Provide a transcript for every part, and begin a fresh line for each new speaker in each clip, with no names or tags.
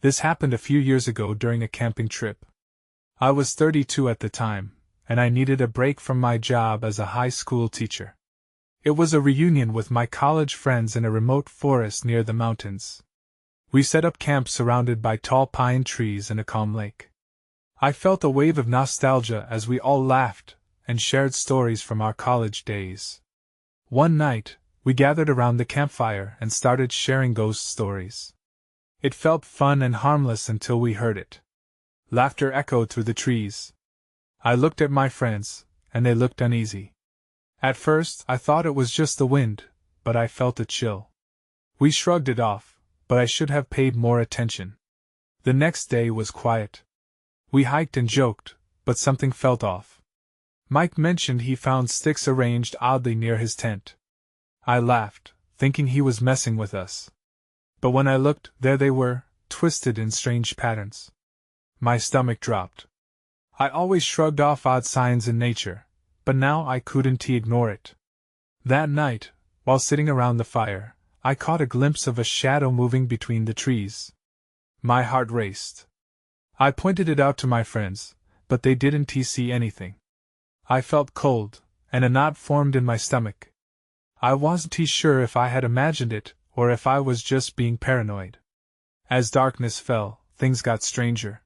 This happened a few years ago during a camping trip. I was 32 at the time, and I needed a break from my job as a high school teacher. It was a reunion with my college friends in a remote forest near the mountains. We set up camp surrounded by tall pine trees and a calm lake. I felt a wave of nostalgia as we all laughed and shared stories from our college days. One night, we gathered around the campfire and started sharing ghost stories. It felt fun and harmless until we heard it. Laughter echoed through the trees. I looked at my friends, and they looked uneasy. At first, I thought it was just the wind, but I felt a chill. We shrugged it off, but I should have paid more attention. The next day was quiet. We hiked and joked, but something felt off. Mike mentioned he found sticks arranged oddly near his tent. I laughed, thinking he was messing with us. But when I looked, there they were, twisted in strange patterns. My stomach dropped. I always shrugged off odd signs in nature, but now I couldn't ignore it. That night, while sitting around the fire, I caught a glimpse of a shadow moving between the trees. My heart raced. I pointed it out to my friends, but they didn't see anything. I felt cold, and a knot formed in my stomach. I wasn't sure if I had imagined it, or if I was just being paranoid. As darkness fell, things got stranger.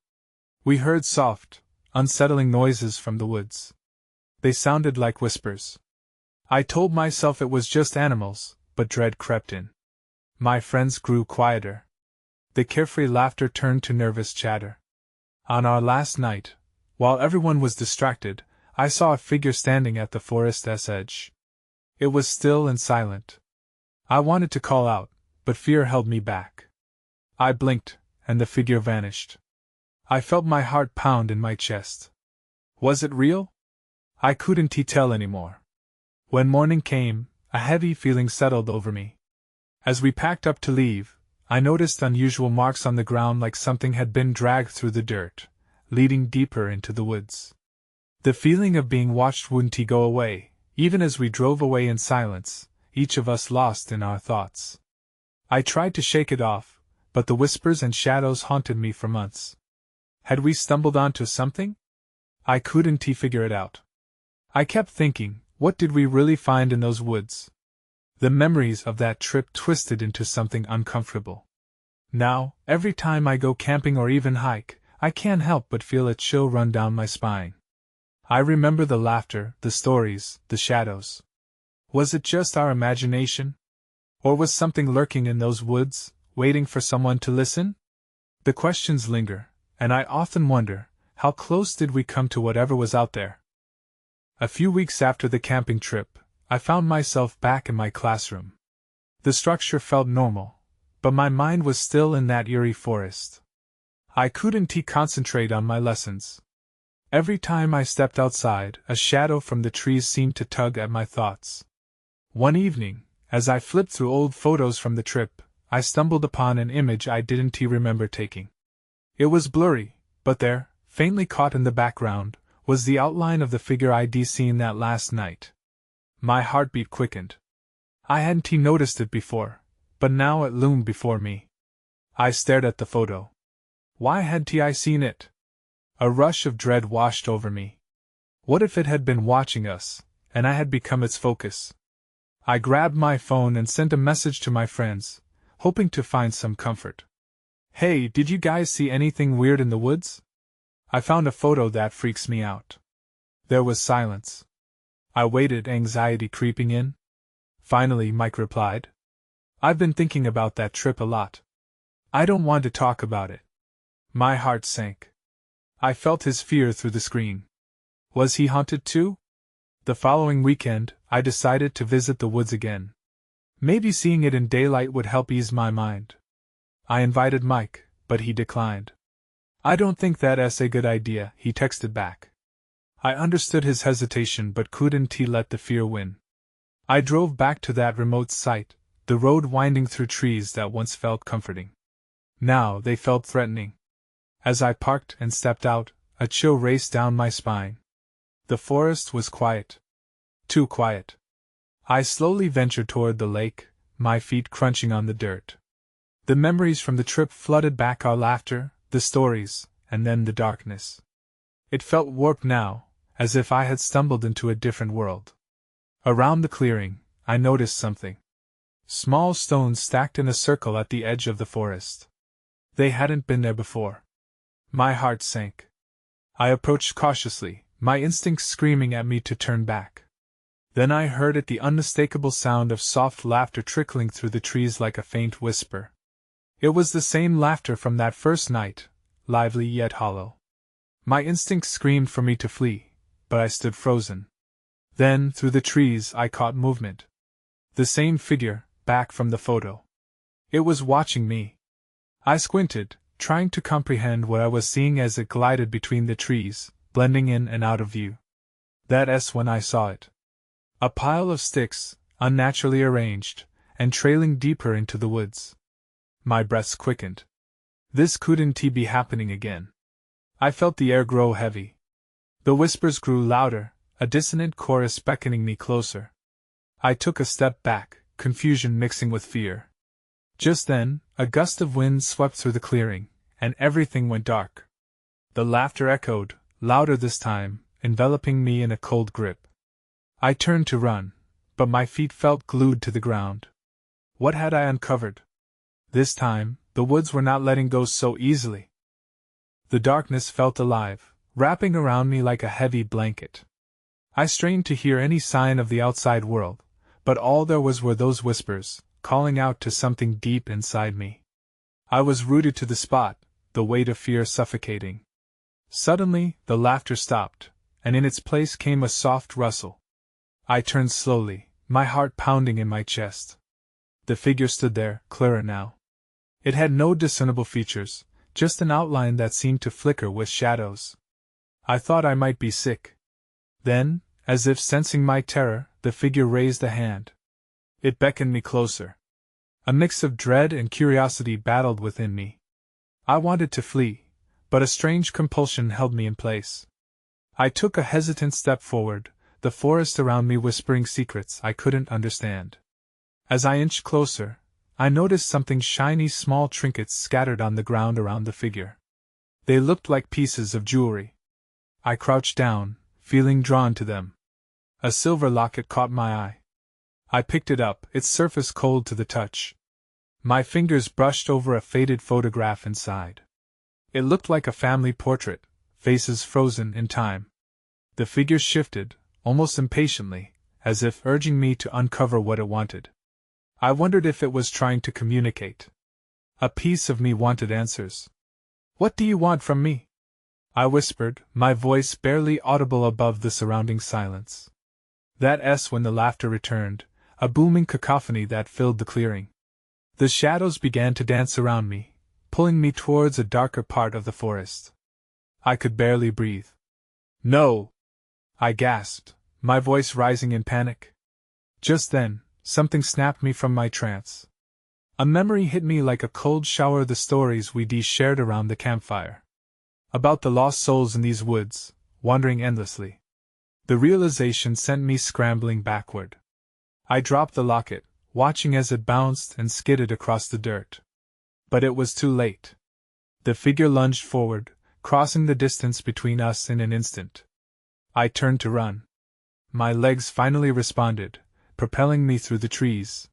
We heard soft, unsettling noises from the woods. They sounded like whispers. I told myself it was just animals, but dread crept in. My friends grew quieter. The carefree laughter turned to nervous chatter. On our last night, while everyone was distracted, I saw a figure standing at the forest's edge. It was still and silent. I wanted to call out, but fear held me back. I blinked, and the figure vanished. I felt my heart pound in my chest. Was it real? I couldn't tell anymore. When morning came, a heavy feeling settled over me. As we packed up to leave, I noticed unusual marks on the ground like something had been dragged through the dirt, leading deeper into the woods. The feeling of being watched wouldn't go away, even as we drove away in silence, each of us lost in our thoughts. I tried to shake it off, but the whispers and shadows haunted me for months. Had we stumbled onto something? I couldn't figure it out. I kept thinking, what did we really find in those woods? The memories of that trip twisted into something uncomfortable. Now, every time I go camping or even hike, I can't help but feel a chill run down my spine. I remember the laughter, the stories, the shadows. Was it just our imagination? Or was something lurking in those woods, waiting for someone to listen? The questions linger, and I often wonder, how close did we come to whatever was out there? A few weeks after the camping trip, I found myself back in my classroom. The structure felt normal, but my mind was still in that eerie forest. I couldn't concentrate on my lessons. Every time I stepped outside, a shadow from the trees seemed to tug at my thoughts. One evening, as I flipped through old photos from the trip, I stumbled upon an image I didn't remember taking. It was blurry, but there, faintly caught in the background, was the outline of the figure I'd seen that last night. My heartbeat quickened. I hadn't noticed it before, but now it loomed before me. I stared at the photo. Why hadn't I seen it? A rush of dread washed over me. What if it had been watching us, and I had become its focus? I grabbed my phone and sent a message to my friends, hoping to find some comfort. Hey, did you guys see anything weird in the woods? I found a photo that freaks me out. There was silence. I waited, anxiety creeping in. Finally, Mike replied. I've been thinking about that trip a lot. I don't want to talk about it. My heart sank. I felt his fear through the screen. Was he haunted too? The following weekend, I decided to visit the woods again. Maybe seeing it in daylight would help ease my mind. I invited Mike, but he declined. I don't think that's a good idea, he texted back. I understood his hesitation but couldn't let the fear win. I drove back to that remote site, the road winding through trees that once felt comforting. Now they felt threatening. As I parked and stepped out, a chill raced down my spine. The forest was quiet. Too quiet. I slowly ventured toward the lake, my feet crunching on the dirt. The memories from the trip flooded back, our laughter, the stories, and then the darkness. It felt warped now, as if I had stumbled into a different world. Around the clearing, I noticed something. Small stones stacked in a circle at the edge of the forest. They hadn't been there before. My heart sank. I approached cautiously, my instincts screaming at me to turn back. Then I heard it, the unmistakable sound of soft laughter trickling through the trees like a faint whisper. It was the same laughter from that first night, lively yet hollow. My instincts screamed for me to flee, but I stood frozen. Then, through the trees, I caught movement. The same figure, back from the photo. It was watching me. I squinted, trying to comprehend what I was seeing as it glided between the trees, blending in and out of view. That's when I saw it. A pile of sticks, unnaturally arranged, and trailing deeper into the woods. My breath quickened. This couldn't be happening again. I felt the air grow heavy. The whispers grew louder, a dissonant chorus beckoning me closer. I took a step back, confusion mixing with fear. Just then, a gust of wind swept through the clearing, and everything went dark. The laughter echoed, louder this time, enveloping me in a cold grip. I turned to run, but my feet felt glued to the ground. What had I uncovered? This time, the woods were not letting go so easily. The darkness felt alive, wrapping around me like a heavy blanket. I strained to hear any sign of the outside world, but all there were those whispers, calling out to something deep inside me. I was rooted to the spot, the weight of fear suffocating. Suddenly, the laughter stopped, and in its place came a soft rustle. I turned slowly, my heart pounding in my chest. The figure stood there, clearer now. It had no discernible features, just an outline that seemed to flicker with shadows. I thought I might be sick. Then, as if sensing my terror, the figure raised a hand. It beckoned me closer. A mix of dread and curiosity battled within me. I wanted to flee, but a strange compulsion held me in place. I took a hesitant step forward, the forest around me whispering secrets I couldn't understand. As I inched closer, I noticed something shiny, small trinkets scattered on the ground around the figure. They looked like pieces of jewelry. I crouched down, feeling drawn to them. A silver locket caught my eye. I picked it up, its surface cold to the touch. My fingers brushed over a faded photograph inside. It looked like a family portrait, faces frozen in time. The figure shifted, almost impatiently, as if urging me to uncover what it wanted. I wondered if it was trying to communicate. A piece of me wanted answers. "What do you want from me?" I whispered, my voice barely audible above the surrounding silence. That's when the laughter returned, a booming cacophony that filled the clearing. The shadows began to dance around me, pulling me towards a darker part of the forest. I could barely breathe. "No!" I gasped, my voice rising in panic. Just then, something snapped me from my trance. A memory hit me like a cold shower, the stories we'd shared around the campfire. About the lost souls in these woods, wandering endlessly. The realization sent me scrambling backward. I dropped the locket, watching as it bounced and skidded across the dirt. But it was too late. The figure lunged forward, crossing the distance between us in an instant. I turned to run. My legs finally responded, propelling me through the trees.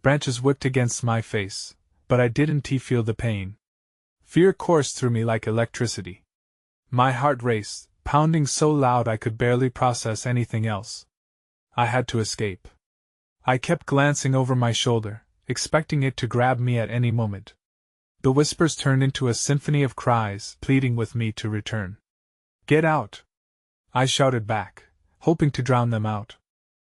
Branches whipped against my face, but I didn't feel the pain. Fear coursed through me like electricity. My heart raced, pounding so loud I could barely process anything else. I had to escape. I kept glancing over my shoulder, expecting it to grab me at any moment. The whispers turned into a symphony of cries, pleading with me to return. "Get out!" I shouted back, hoping to drown them out.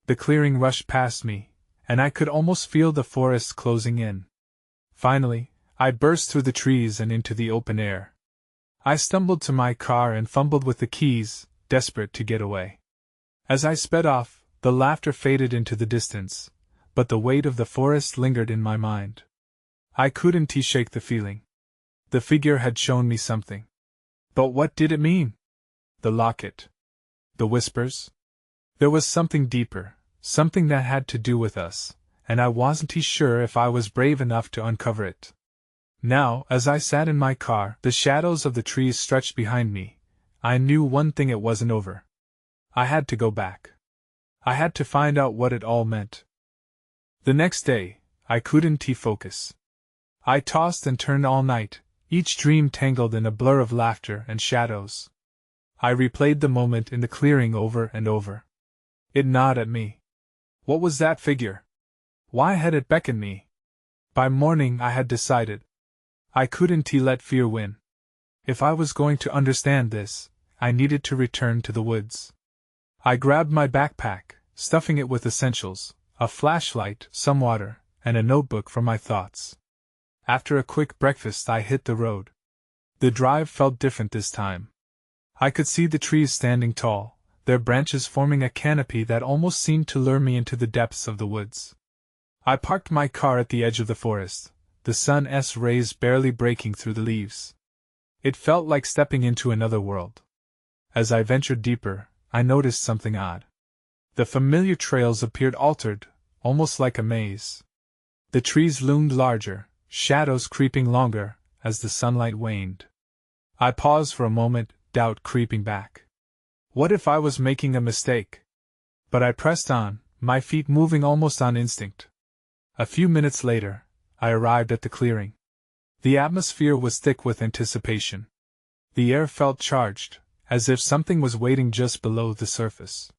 The clearing rushed past me, and I could almost feel the forest closing in. Finally, I burst through the trees and into the open air. I stumbled to my car and fumbled with the keys, desperate to get away. As I sped off, the laughter faded into the distance, but the weight of the forest lingered in my mind. I couldn't shake the feeling. The figure had shown me something. But what did it mean? The locket. The whispers? There was something deeper, something that had to do with us, and I wasn't sure if I was brave enough to uncover it. Now, as I sat in my car, the shadows of the trees stretched behind me, I knew one thing: it wasn't over. I had to go back. I had to find out what it all meant. The next day, I couldn't focus. I tossed and turned all night, each dream tangled in a blur of laughter and shadows. I replayed the moment in the clearing over and over. It gnawed at me. What was that figure? Why had it beckoned me? By morning I had decided. I couldn't let fear win. If I was going to understand this, I needed to return to the woods. I grabbed my backpack, stuffing it with essentials, a flashlight, some water, and a notebook for my thoughts. After a quick breakfast, I hit the road. The drive felt different this time. I could see the trees standing tall, their branches forming a canopy that almost seemed to lure me into the depths of the woods. I parked my car at the edge of the forest, the sun's rays barely breaking through the leaves. It felt like stepping into another world. As I ventured deeper, I noticed something odd. The familiar trails appeared altered, almost like a maze. The trees loomed larger, shadows creeping longer, as the sunlight waned. I paused for a moment, doubt creeping back. What if I was making a mistake? But I pressed on, my feet moving almost on instinct. A few minutes later, I arrived at the clearing. The atmosphere was thick with anticipation. The air felt charged, as if something was waiting just below the surface.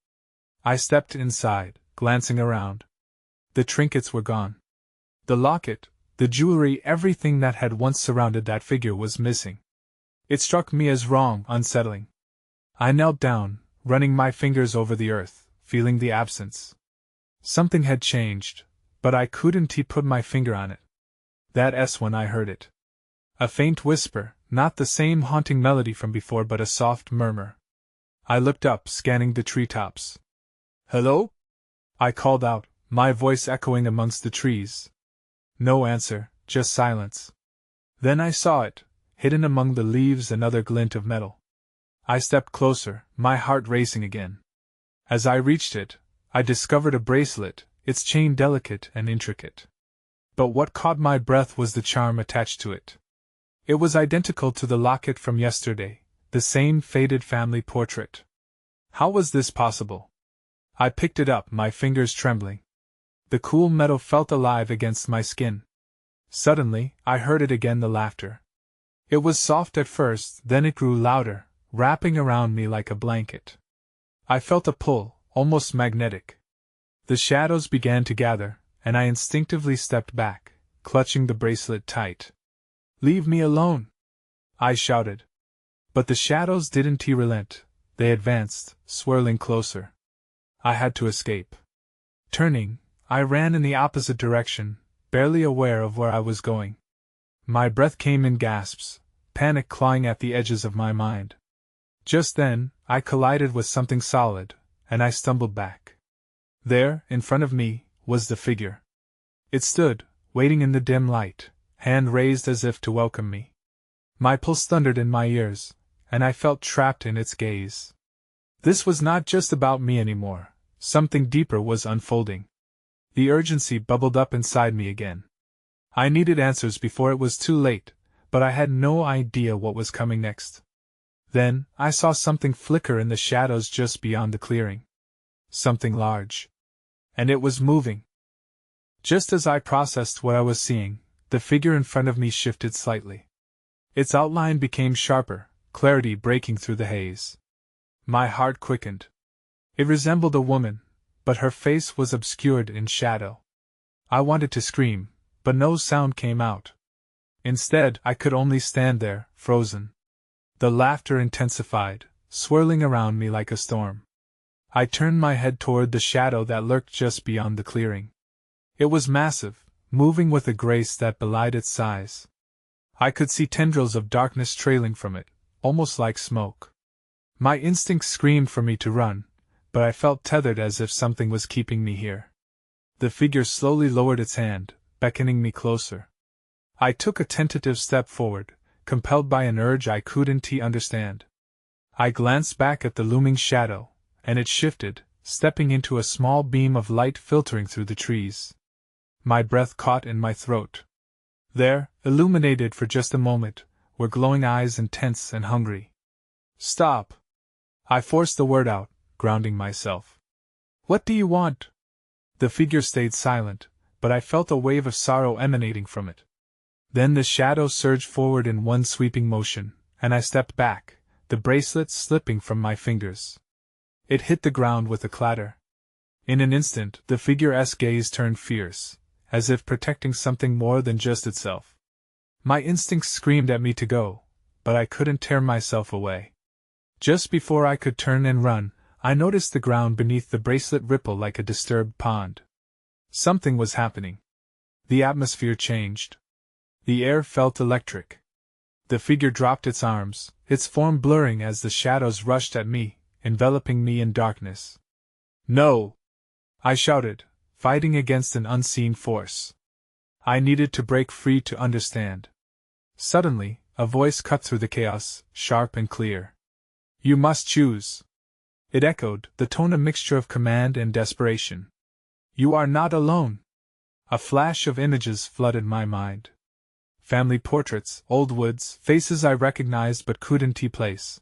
I stepped inside, glancing around. The trinkets were gone. The locket, the jewelry, everything that had once surrounded that figure was missing. It struck me as wrong, unsettling. I knelt down, running my fingers over the earth, feeling the absence. Something had changed, but I couldn't put my finger on it. That's when I heard it. A faint whisper, not the same haunting melody from before, but a soft murmur. I looked up, scanning the treetops. "Hello?" I called out, my voice echoing amongst the trees. No answer, just silence. Then I saw it, hidden among the leaves, another glint of metal. I stepped closer, my heart racing again. As I reached it, I discovered a bracelet, its chain delicate and intricate. But what caught my breath was the charm attached to it. It was identical to the locket from yesterday, the same faded family portrait. How was this possible? I picked it up, my fingers trembling. The cool metal felt alive against my skin. Suddenly, I heard it again, the laughter. It was soft at first, then it grew louder, wrapping around me like a blanket. I felt a pull, almost magnetic. The shadows began to gather, and I instinctively stepped back, clutching the bracelet tight. "Leave me alone!" I shouted. But the shadows didn't relent, they advanced, swirling closer. I had to escape. Turning, I ran in the opposite direction, barely aware of where I was going. My breath came in gasps, panic clawing at the edges of my mind. Just then, I collided with something solid, and I stumbled back. There, in front of me, was the figure. It stood, waiting in the dim light, hand raised as if to welcome me. My pulse thundered in my ears, and I felt trapped in its gaze. This was not just about me anymore, something deeper was unfolding. The urgency bubbled up inside me again. I needed answers before it was too late, but I had no idea what was coming next. Then, I saw something flicker in the shadows just beyond the clearing. Something large. And it was moving. Just as I processed what I was seeing, the figure in front of me shifted slightly. Its outline became sharper, clarity breaking through the haze. My heart quickened. It resembled a woman, but her face was obscured in shadow. I wanted to scream, but no sound came out. Instead, I could only stand there, frozen. The laughter intensified, swirling around me like a storm. I turned my head toward the shadow that lurked just beyond the clearing. It was massive, moving with a grace that belied its size. I could see tendrils of darkness trailing from it, almost like smoke. My instincts screamed for me to run, but I felt tethered as if something was keeping me here. The figure slowly lowered its hand, beckoning me closer. I took a tentative step forward, compelled by an urge I couldn't understand. I glanced back at the looming shadow, and it shifted, stepping into a small beam of light filtering through the trees. My breath caught in my throat. There, illuminated for just a moment, were glowing eyes intense and hungry. Stop! I forced the word out, grounding myself. What do you want? The figure stayed silent, but I felt a wave of sorrow emanating from it. Then the shadow surged forward in one sweeping motion, and I stepped back, the bracelet slipping from my fingers. It hit the ground with a clatter. In an instant, the figure's gaze turned fierce, as if protecting something more than just itself. My instincts screamed at me to go, but I couldn't tear myself away. Just before I could turn and run, I noticed the ground beneath the bracelet ripple like a disturbed pond. Something was happening. The atmosphere changed. The air felt electric. The figure dropped its arms, its form blurring as the shadows rushed at me, enveloping me in darkness. No! I shouted, fighting against an unseen force. I needed to break free to understand. Suddenly, a voice cut through the chaos, sharp and clear. You must choose. It echoed, the tone a mixture of command and desperation. You are not alone. A flash of images flooded my mind. Family portraits, old woods, faces I recognized but couldn't place.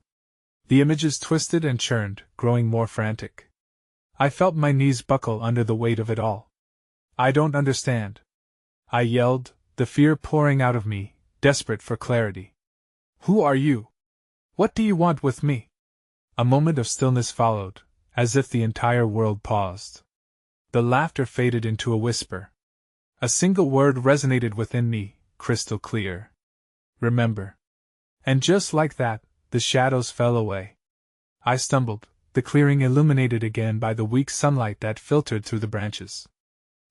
The images twisted and churned, growing more frantic. I felt my knees buckle under the weight of it all. I don't understand. I yelled, the fear pouring out of me, desperate for clarity. Who are you? What do you want with me? A moment of stillness followed, as if the entire world paused. The laughter faded into a whisper. A single word resonated within me, crystal clear. Remember. And just like that, the shadows fell away. I stumbled, the clearing illuminated again by the weak sunlight that filtered through the branches.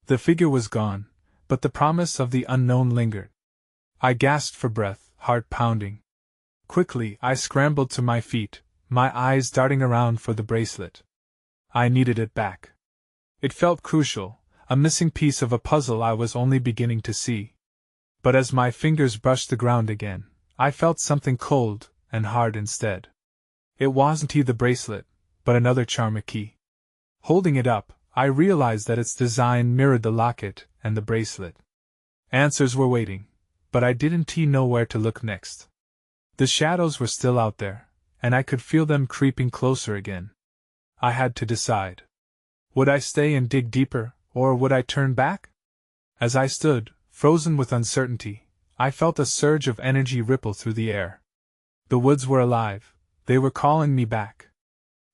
The figure was gone, but the promise of the unknown lingered. I gasped for breath, heart pounding. Quickly, I scrambled to my feet, my eyes darting around for the bracelet. I needed it back. It felt crucial, a missing piece of a puzzle I was only beginning to see. But as my fingers brushed the ground again, I felt something cold and hard instead. It wasn't the bracelet, but another charm key. Holding it up, I realized that its design mirrored the locket and the bracelet. Answers were waiting, but I didn't know where to look next. The shadows were still out there, and I could feel them creeping closer again. I had to decide. Would I stay and dig deeper, or would I turn back? As I stood, frozen with uncertainty, I felt a surge of energy ripple through the air. The woods were alive, they were calling me back.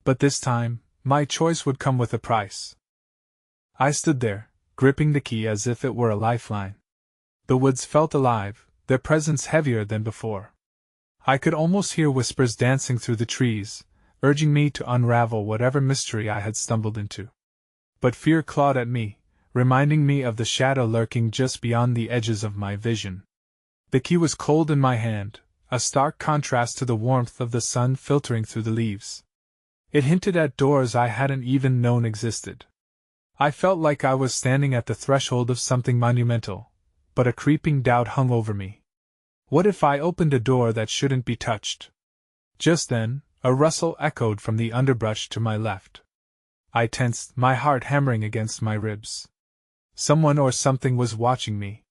But this time, my choice would come with a price. I stood there, gripping the key as if it were a lifeline. The woods felt alive, their presence heavier than before. I could almost hear whispers dancing through the trees, urging me to unravel whatever mystery I had stumbled into. But fear clawed at me, reminding me of the shadow lurking just beyond the edges of my vision. The key was cold in my hand, a stark contrast to the warmth of the sun filtering through the leaves. It hinted at doors I hadn't even known existed. I felt like I was standing at the threshold of something monumental, but a creeping doubt hung over me. What if I opened a door that shouldn't be touched? Just then, a rustle echoed from the underbrush to my left. I tensed, my heart hammering against my ribs. Someone or something was watching me.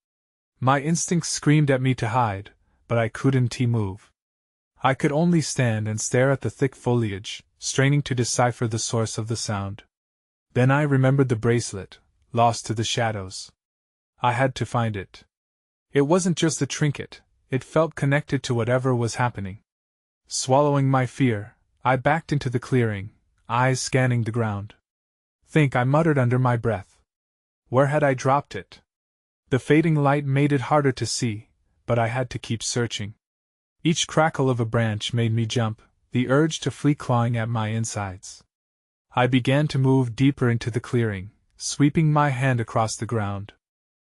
My instincts screamed at me to hide, but I couldn't move. I could only stand and stare at the thick foliage, straining to decipher the source of the sound. Then I remembered the bracelet, lost to the shadows. I had to find it. It wasn't just a trinket, it felt connected to whatever was happening. Swallowing my fear, I backed into the clearing, eyes scanning the ground. Think, I muttered under my breath. Where had I dropped it? The fading light made it harder to see, but I had to keep searching. Each crackle of a branch made me jump, the urge to flee clawing at my insides. I began to move deeper into the clearing, sweeping my hand across the ground.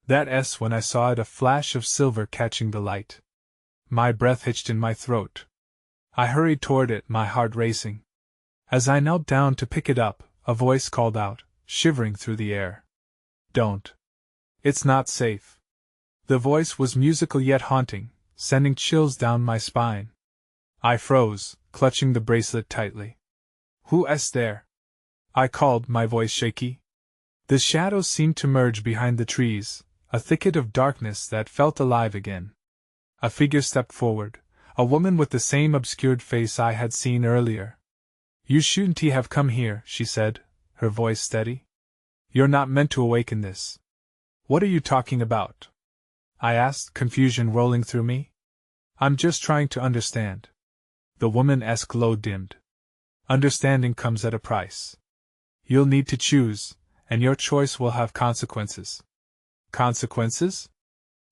That's when I saw it, a flash of silver catching the light. My breath hitched in my throat. I hurried toward it, my heart racing. As I knelt down to pick it up, a voice called out, shivering through the air. Don't. It's not safe. The voice was musical yet haunting, sending chills down my spine. I froze, clutching the bracelet tightly. Who's there? I called, my voice shaky. The shadows seemed to merge behind the trees, a thicket of darkness that felt alive again. A figure stepped forward, a woman with the same obscured face I had seen earlier. "You shouldn't have come here," she said, her voice steady. "You're not meant to awaken this." "What are you talking about?" I asked, confusion rolling through me. "I'm just trying to understand." The woman's glow dimmed. "Understanding comes at a price. You'll need to choose, and your choice will have consequences." "Consequences?"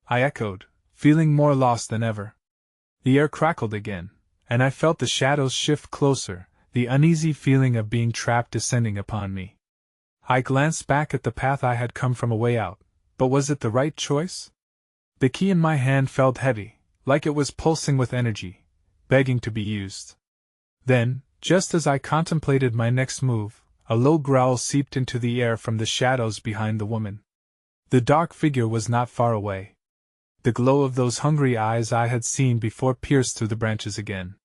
I echoed, feeling more lost than ever. The air crackled again, and I felt the shadows shift closer, the uneasy feeling of being trapped descending upon me. I glanced back at the path I had come from a way out, but was it the right choice? The key in my hand felt heavy, like it was pulsing with energy, begging to be used. Then, just as I contemplated my next move, a low growl seeped into the air from the shadows behind the woman. The dark figure was not far away. The glow of those hungry eyes I had seen before pierced through the branches again.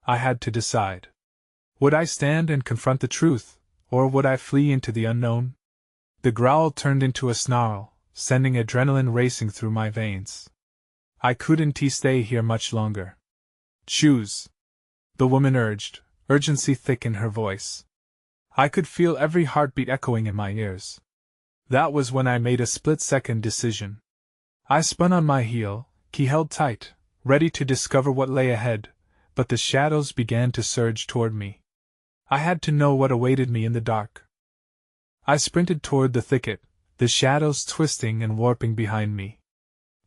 I had to decide. Would I stand and confront the truth, or would I flee into the unknown? The growl turned into a snarl, sending adrenaline racing through my veins. I couldn't stay here much longer. "Choose," the woman urged, urgency thick in her voice. I could feel every heartbeat echoing in my ears. That was when I made a split-second decision. I spun on my heel, key held tight, ready to discover what lay ahead, but the shadows began to surge toward me. I had to know what awaited me in the dark. I sprinted toward the thicket, the shadows twisting and warping behind me.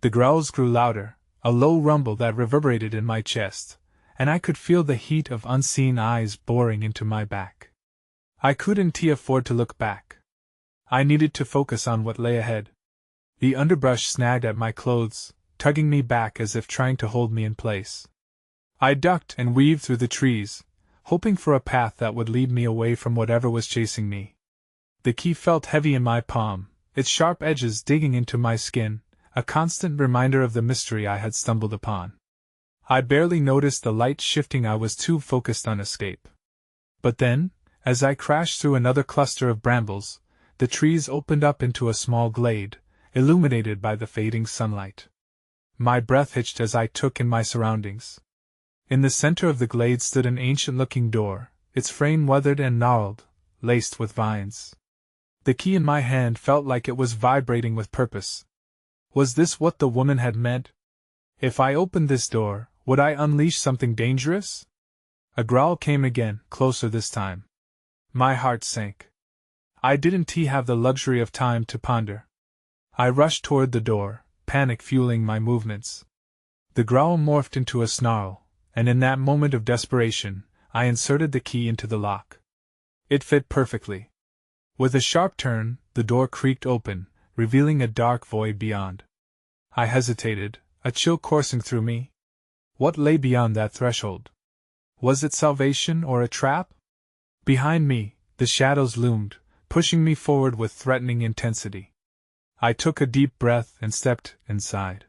The growls grew louder, a low rumble that reverberated in my chest, and I could feel the heat of unseen eyes boring into my back. I couldn't afford to look back. I needed to focus on what lay ahead. The underbrush snagged at my clothes, tugging me back as if trying to hold me in place. I ducked and weaved through the trees, hoping for a path that would lead me away from whatever was chasing me. The key felt heavy in my palm, its sharp edges digging into my skin, a constant reminder of the mystery I had stumbled upon. I barely noticed the light shifting, I was too focused on escape. But then, as I crashed through another cluster of brambles, the trees opened up into a small glade, illuminated by the fading sunlight. My breath hitched as I took in my surroundings. In the center of the glade stood an ancient-looking door, its frame weathered and gnarled, laced with vines. The key in my hand felt like it was vibrating with purpose. Was this what the woman had meant? If I opened this door, would I unleash something dangerous? A growl came again, closer this time. My heart sank. I didn't have the luxury of time to ponder. I rushed toward the door, panic fueling my movements. The growl morphed into a snarl, and in that moment of desperation, I inserted the key into the lock. It fit perfectly. With a sharp turn, the door creaked open, revealing a dark void beyond. I hesitated, a chill coursing through me. What lay beyond that threshold? Was it salvation or a trap? Behind me, the shadows loomed, pushing me forward with threatening intensity. I took a deep breath and stepped inside.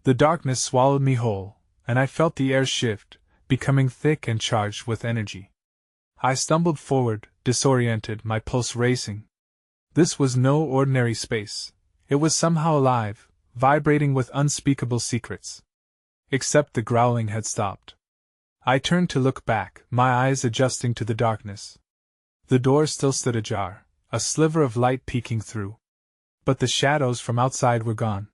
The darkness swallowed me whole, and I felt the air shift, becoming thick and charged with energy. I stumbled forward, disoriented, my pulse racing. This was no ordinary space. It was somehow alive, vibrating with unspeakable secrets. Except the growling had stopped. I turned to look back, my eyes adjusting to the darkness. The door still stood ajar, a sliver of light peeking through. But the shadows from outside were gone.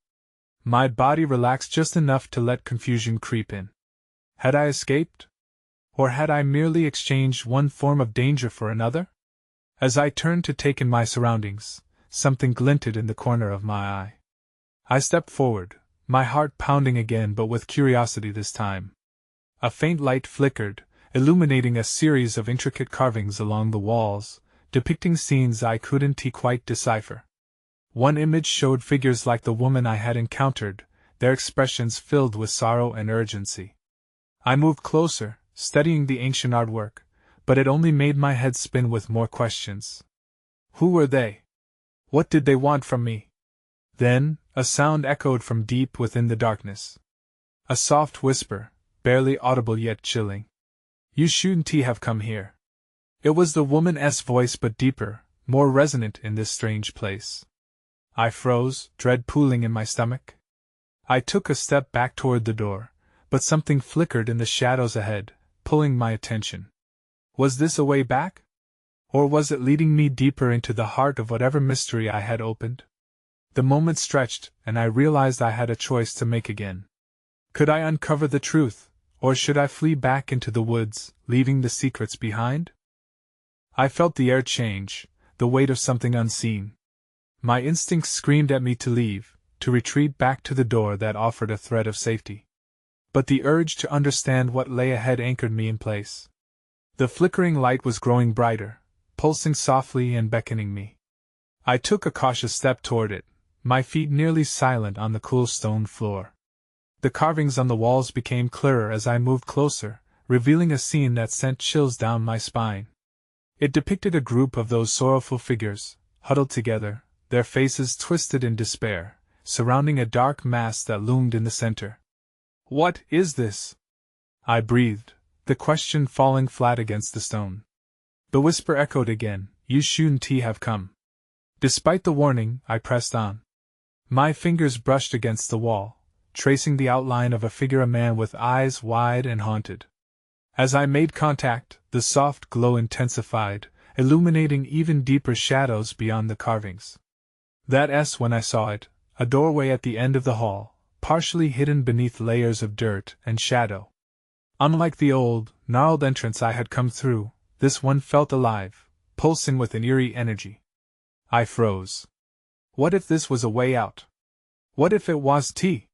My body relaxed just enough to let confusion creep in. Had I escaped? Or had I merely exchanged one form of danger for another? As I turned to take in my surroundings, something glinted in the corner of my eye. I stepped forward, my heart pounding again but with curiosity this time. A faint light flickered, illuminating a series of intricate carvings along the walls, depicting scenes I couldn't quite decipher. One image showed figures like the woman I had encountered, their expressions filled with sorrow and urgency. I moved closer, studying the ancient artwork, but it only made my head spin with more questions. Who were they? What did they want from me? Then, a sound echoed from deep within the darkness. A soft whisper, barely audible yet chilling. You shouldn't have come here. It was the woman's voice but deeper, more resonant in this strange place. I froze, dread pooling in my stomach. I took a step back toward the door, but something flickered in the shadows ahead, pulling my attention. Was this a way back? Or was it leading me deeper into the heart of whatever mystery I had opened? The moment stretched, and I realized I had a choice to make again. Could I uncover the truth, or should I flee back into the woods, leaving the secrets behind? I felt the air change, the weight of something unseen. My instincts screamed at me to leave, to retreat back to the door that offered a thread of safety. But the urge to understand what lay ahead anchored me in place. The flickering light was growing brighter, pulsing softly and beckoning me. I took a cautious step toward it, my feet nearly silent on the cool stone floor. The carvings on the walls became clearer as I moved closer, revealing a scene that sent chills down my spine. It depicted a group of those sorrowful figures, huddled together, their faces twisted in despair, surrounding a dark mass that loomed in the center. "What is this?" I breathed, the question falling flat against the stone. The whisper echoed again, "You shouldn't have come." Despite the warning, I pressed on. My fingers brushed against the wall, tracing the outline of a figure, a man with eyes wide and haunted. As I made contact, the soft glow intensified, illuminating even deeper shadows beyond the carvings. That when I saw it, a doorway at the end of the hall, partially hidden beneath layers of dirt and shadow. Unlike the old, gnarled entrance I had come through, this one felt alive, pulsing with an eerie energy. I froze. What if this was a way out? What if it was tea?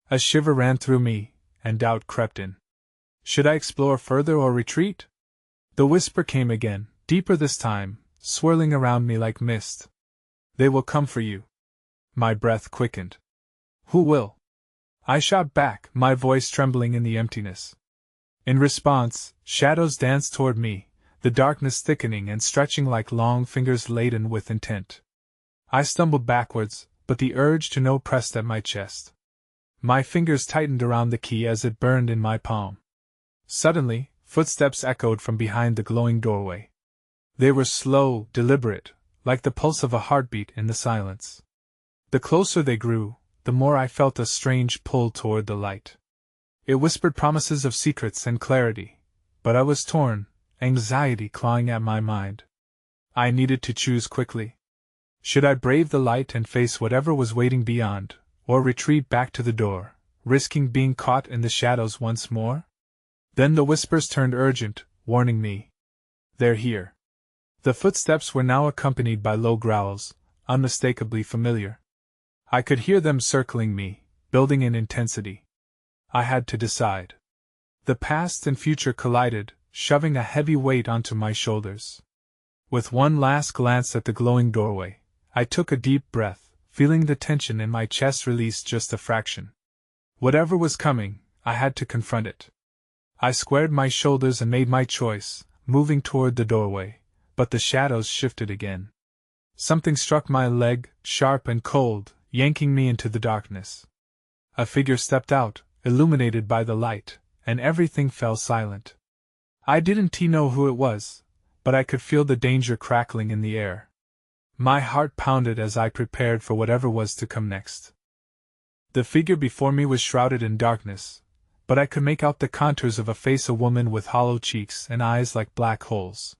A shiver ran through me, and doubt crept in. Should I explore further or retreat? The whisper came again, deeper this time, swirling around me like mist. "They will come for you." My breath quickened. "Who will?" I shot back, my voice trembling in the emptiness. In response, shadows danced toward me, the darkness thickening and stretching like long fingers laden with intent. I stumbled backwards, but the urge to know pressed at my chest. My fingers tightened around the key as it burned in my palm. Suddenly, footsteps echoed from behind the glowing doorway. They were slow, deliberate, like the pulse of a heartbeat in the silence. The closer they grew, the more I felt a strange pull toward the light. It whispered promises of secrets and clarity, but I was torn, anxiety clawing at my mind. I needed to choose quickly. Should I brave the light and face whatever was waiting beyond, or retreat back to the door, risking being caught in the shadows once more? Then the whispers turned urgent, warning me. "They're here." The footsteps were now accompanied by low growls, unmistakably familiar. I could hear them circling me, building in intensity. I had to decide. The past and future collided, shoving a heavy weight onto my shoulders. With one last glance at the glowing doorway, I took a deep breath, feeling the tension in my chest release just a fraction. Whatever was coming, I had to confront it. I squared my shoulders and made my choice, moving toward the doorway, but the shadows shifted again. Something struck my leg, sharp and cold, yanking me into the darkness. A figure stepped out, illuminated by the light, and everything fell silent. I didn't know who it was, but I could feel the danger crackling in the air. My heart pounded as I prepared for whatever was to come next. The figure before me was shrouded in darkness, but I could make out the contours of a face, a woman with hollow cheeks and eyes like black holes.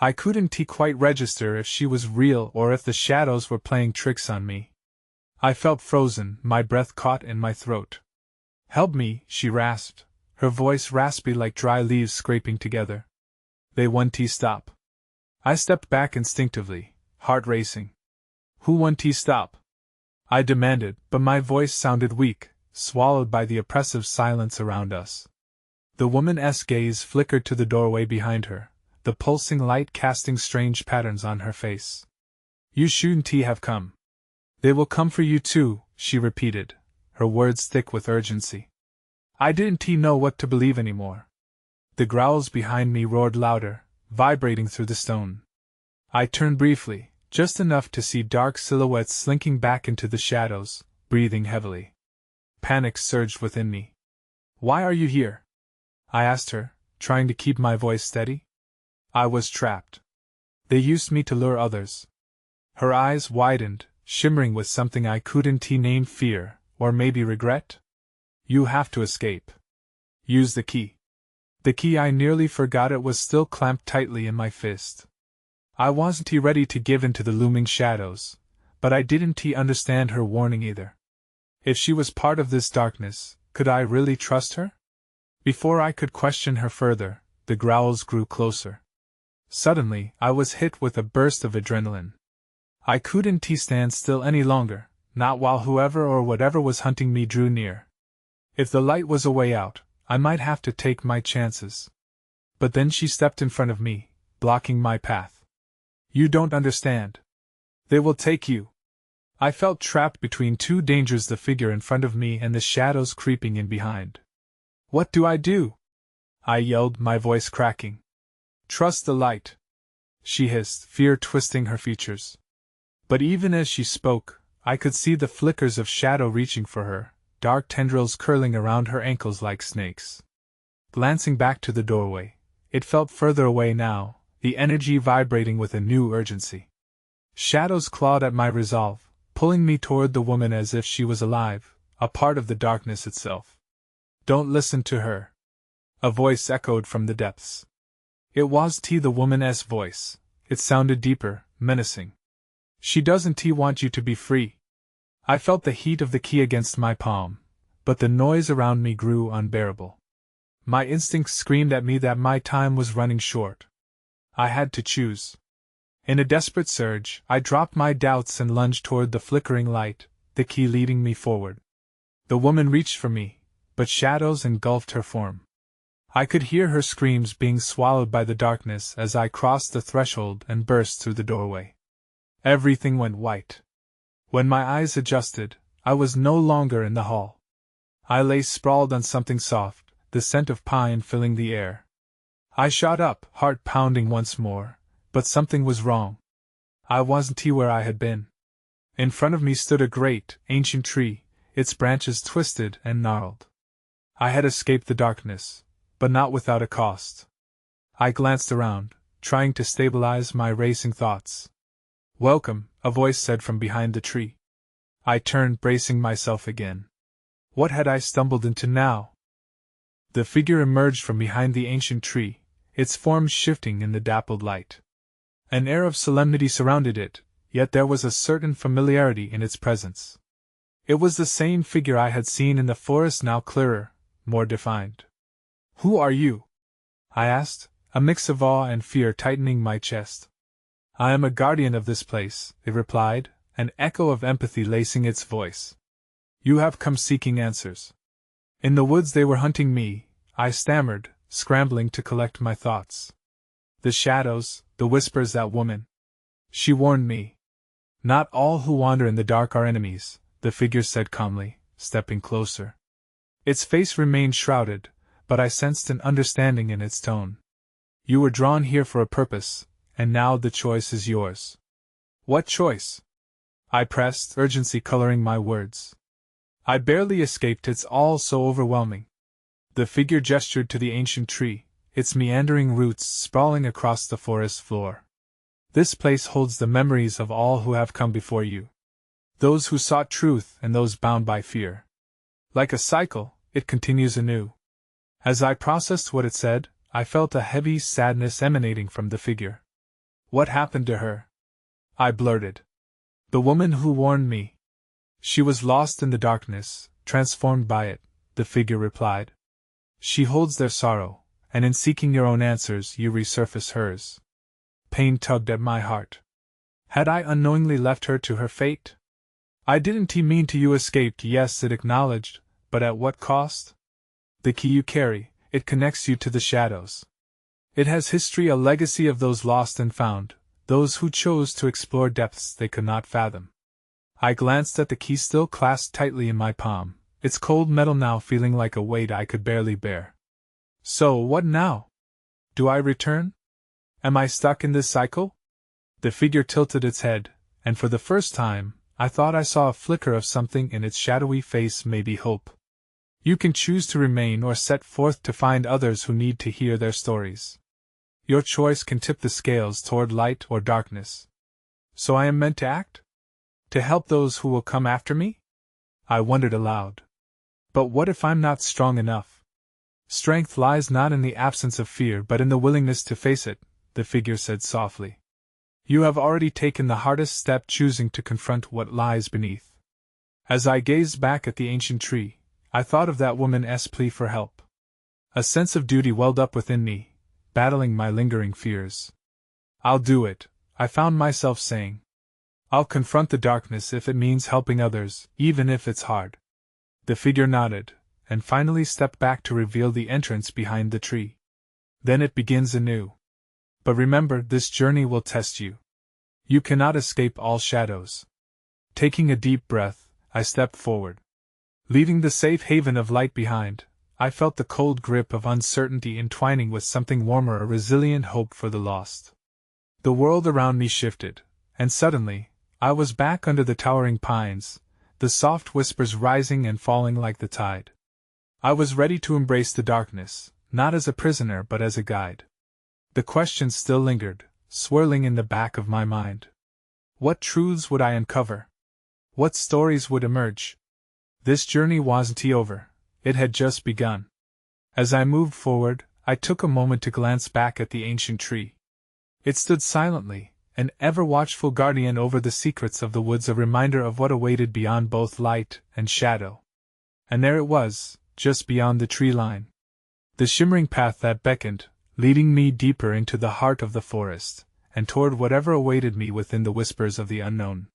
I couldn't quite register if she was real or if the shadows were playing tricks on me. I felt frozen, my breath caught in my throat. "Help me," she rasped, her voice raspy like dry leaves scraping together. "They won't stop." I stepped back instinctively, heart racing. "Who won't stop?" I demanded, but my voice sounded weak, swallowed by the oppressive silence around us. The woman's gaze flickered to the doorway behind her, the pulsing light casting strange patterns on her face. "You shouldn't have come." "They will come for you too," she repeated, her words thick with urgency. I didn't know what to believe anymore. The growls behind me roared louder, vibrating through the stone. I turned briefly, just enough to see dark silhouettes slinking back into the shadows, breathing heavily. Panic surged within me. "Why are you here?" I asked her, trying to keep my voice steady. "I was trapped. They used me to lure others." Her eyes widened, shimmering with something I couldn't name, fear, or maybe regret. You have to escape. Use the key. The key, I nearly forgot it was still clamped tightly in my fist. I wasn't ready to give in to the looming shadows, but I didn't understand her warning either. If she was part of this darkness, could I really trust her? Before I could question her further, the growls grew closer. Suddenly, I was hit with a burst of adrenaline. I couldn't stand still any longer, not while whoever or whatever was hunting me drew near. If the light was a way out, I might have to take my chances. But then she stepped in front of me, blocking my path. You don't understand. They will take you. I felt trapped between two dangers, the figure in front of me and the shadows creeping in behind. What do I do? I yelled, my voice cracking. Trust the light, she hissed, fear twisting her features. But even as she spoke, I could see the flickers of shadow reaching for her, dark tendrils curling around her ankles like snakes. Glancing back to the doorway, it felt further away now, the energy vibrating with a new urgency. Shadows clawed at my resolve, pulling me toward the woman as if she was alive, a part of the darkness itself. Don't listen to her. A voice echoed from the depths. It was the woman's voice. It sounded deeper, menacing. She doesn't want you to be free. I felt the heat of the key against my palm, but the noise around me grew unbearable. My instincts screamed at me that my time was running short. I had to choose. In a desperate surge, I dropped my doubts and lunged toward the flickering light, the key leading me forward. The woman reached for me, but shadows engulfed her form. I could hear her screams being swallowed by the darkness as I crossed the threshold and burst through the doorway. Everything went white. When my eyes adjusted, I was no longer in the hall. I lay sprawled on something soft, the scent of pine filling the air. I shot up, heart pounding once more, but something was wrong. I wasn't where I had been. In front of me stood a great, ancient tree, its branches twisted and gnarled. I had escaped the darkness, but not without a cost. I glanced around, trying to stabilize my racing thoughts. Welcome, a voice said from behind the tree. I turned, bracing myself again. What had I stumbled into now? The figure emerged from behind the ancient tree, its form shifting in the dappled light. An air of solemnity surrounded it, yet there was a certain familiarity in its presence. It was the same figure I had seen in the forest, now clearer, more defined. Who are you? I asked, a mix of awe and fear tightening my chest. I am a guardian of this place, it replied, an echo of empathy lacing its voice. You have come seeking answers. In the woods they were hunting me, I stammered, scrambling to collect my thoughts. The shadows, the whispers, that woman. She warned me. Not all who wander in the dark are enemies, the figure said calmly, stepping closer. Its face remained shrouded, but I sensed an understanding in its tone. You were drawn here for a purpose, and now the choice is yours. What choice? I pressed, urgency coloring my words. I barely escaped, it's all so overwhelming. The figure gestured to the ancient tree, its meandering roots sprawling across the forest floor. This place holds the memories of all who have come before you. Those who sought truth and those bound by fear. Like a cycle, it continues anew. As I processed what it said, I felt a heavy sadness emanating from the figure. What happened to her? I blurted. The woman who warned me. She was lost in the darkness, transformed by it, the figure replied. She holds their sorrow, and in seeking your own answers you resurface hers. Pain tugged at my heart. Had I unknowingly left her to her fate? I didn't mean to. You escaped, yes, it acknowledged, but at what cost? The key you carry, it connects you to the shadows. It has history, a legacy of those lost and found, those who chose to explore depths they could not fathom. I glanced at the key still clasped tightly in my palm, its cold metal now feeling like a weight I could barely bear. So what now? Do I return? Am I stuck in this cycle? The figure tilted its head, and for the first time, I thought I saw a flicker of something in its shadowy face, maybe hope. You can choose to remain or set forth to find others who need to hear their stories. Your choice can tip the scales toward light or darkness. So I am meant to act? To help those who will come after me? I wondered aloud. But what if I'm not strong enough? Strength lies not in the absence of fear but in the willingness to face it, the figure said softly. You have already taken the hardest step, choosing to confront what lies beneath. As I gazed back at the ancient tree, I thought of that woman's plea for help. A sense of duty welled up within me, battling my lingering fears. I'll do it, I found myself saying. I'll confront the darkness if it means helping others, even if it's hard. The figure nodded, and finally stepped back to reveal the entrance behind the tree. Then it begins anew. But remember, this journey will test you. You cannot escape all shadows. Taking a deep breath, I stepped forward. Leaving the safe haven of light behind, I felt the cold grip of uncertainty entwining with something warmer, a resilient hope for the lost. The world around me shifted, and suddenly, I was back under the towering pines, the soft whispers rising and falling like the tide. I was ready to embrace the darkness, not as a prisoner but as a guide. The questions still lingered, swirling in the back of my mind. What truths would I uncover? What stories would emerge? This journey wasn't over, it had just begun. As I moved forward, I took a moment to glance back at the ancient tree. It stood silently, an ever-watchful guardian over the secrets of the woods, a reminder of what awaited beyond both light and shadow. And there it was, just beyond the tree line. The shimmering path that beckoned, leading me deeper into the heart of the forest, and toward whatever awaited me within the whispers of the unknown.